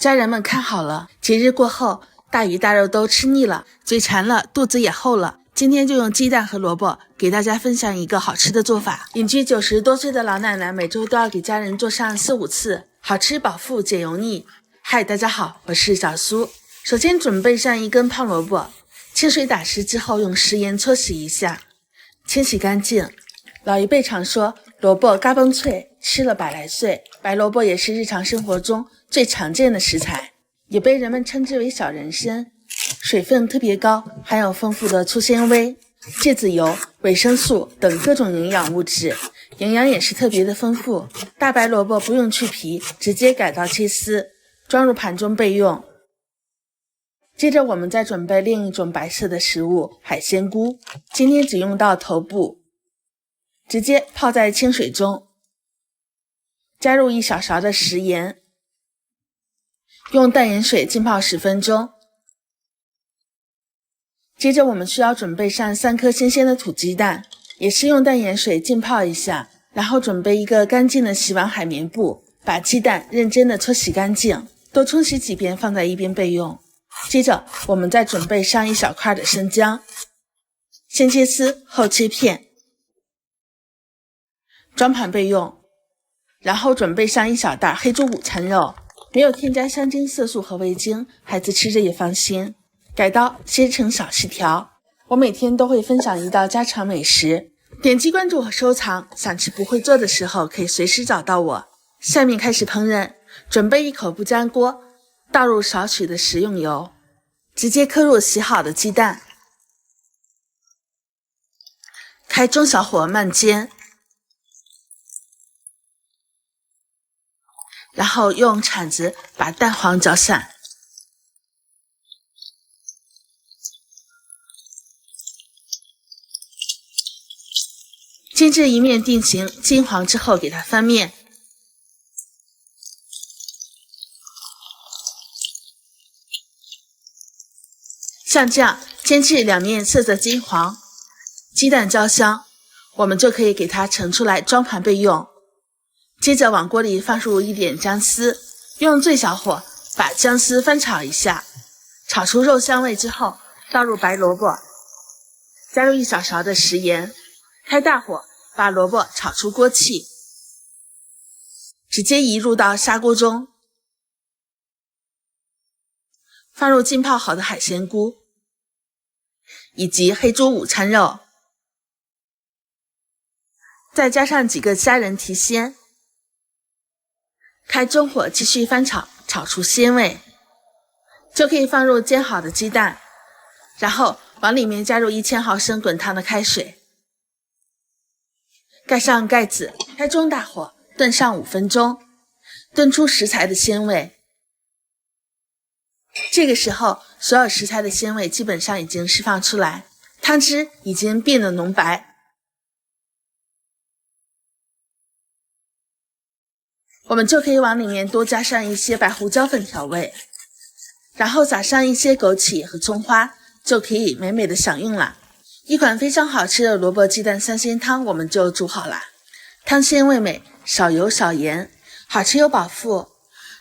家人們看好了，節日過後，大魚大肉都吃腻了，嘴饞了，肚子也厚了。今天就用鸡蛋和萝卜给大家分享一个好吃的做法。隐居90多歲的老奶奶每周都要給家人做上4、5次，好吃飽腹減油膩。嗨，大家好，我是小蘇。首先準備上1根胖蘿蔔，清水打濕之後用食鹽搓洗一下，清洗乾淨。老一輩常說蘿蔔嘎嘣脆，吃了100來歲。白蘿蔔也是日常生活中最常見的食材，也被人們稱之為小人參，水分特別高，含有豐富的粗纖維、芥子油、維生素等各種營養物質，營養也是特別的豐富。大白蘿蔔不用去皮，直接改刀切絲，裝入盤中備用。接着我們再準備另一種白色的食物，海鮮菇，今天只用到頭部，直接泡在清水中，加入1小勺的食鹽，用淡鹽水浸泡10分鐘。接着我們需要準備上3顆新鮮的土雞蛋，也是用淡鹽水浸泡一下，然後準備一個乾淨的洗碗海綿布，把雞蛋認真的搓洗乾淨，多沖洗幾遍放在一邊備用。接着我們再準備上1小塊的生薑，先切絲後切片，裝盤備用。然後準備上1小袋黑豬午餐肉，沒有添加香精、色素和味精，孩子吃着也放心。改刀切成小細條。我每天都會分享1道家常美食，點擊關注和收藏，想吃不會做的時候可以隨時找到我。下面開始烹飪，準備1口不粘鍋，倒入少許的食用油，直接磕入洗好的雞蛋，開中小火慢煎，然後用鏟子把蛋黃攪散。煎至一面定型金黃之後，給它翻面。像這樣煎至2面色澤金黃，雞蛋焦香，我們就可以給它盛出來裝盤備用。接着往鍋裡放入一點薑絲，用最小火把薑絲翻炒一下，炒出肉香味之後，倒入白蘿蔔，加入1小勺的食鹽，開大火把蘿蔔炒出鍋氣，直接移入到砂鍋中，放入浸泡好的海鮮菇以及黑豬午餐肉，再加上幾個蝦仁提鮮，開中火繼續翻炒，炒出鮮味，就可以放入煎好的雞蛋，然後往裡面加入1000毫升滾燙的開水，蓋上蓋子，開中大火燉上5分鐘，燉出食材的鮮味。這個時候所有食材的鮮味基本上已經釋放出來，湯汁已經變得濃白。我們就可以往裡面多加上一些白胡椒粉調味，然後撒上一些枸杞和蔥花，就可以美美的享用了。一款非常好吃的蘿蔔雞蛋3鮮湯我們就煮好了，湯鮮味美，少油少鹽，好吃又飽腹，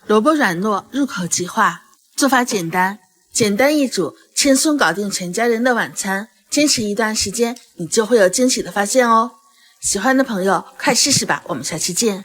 蘿蔔軟糯，入口即化，做法簡單，簡單易煮，輕鬆搞定全家人的晚餐。堅持一段時間，你就會有驚喜的發現哦。喜歡的朋友快試試吧，我們下期見。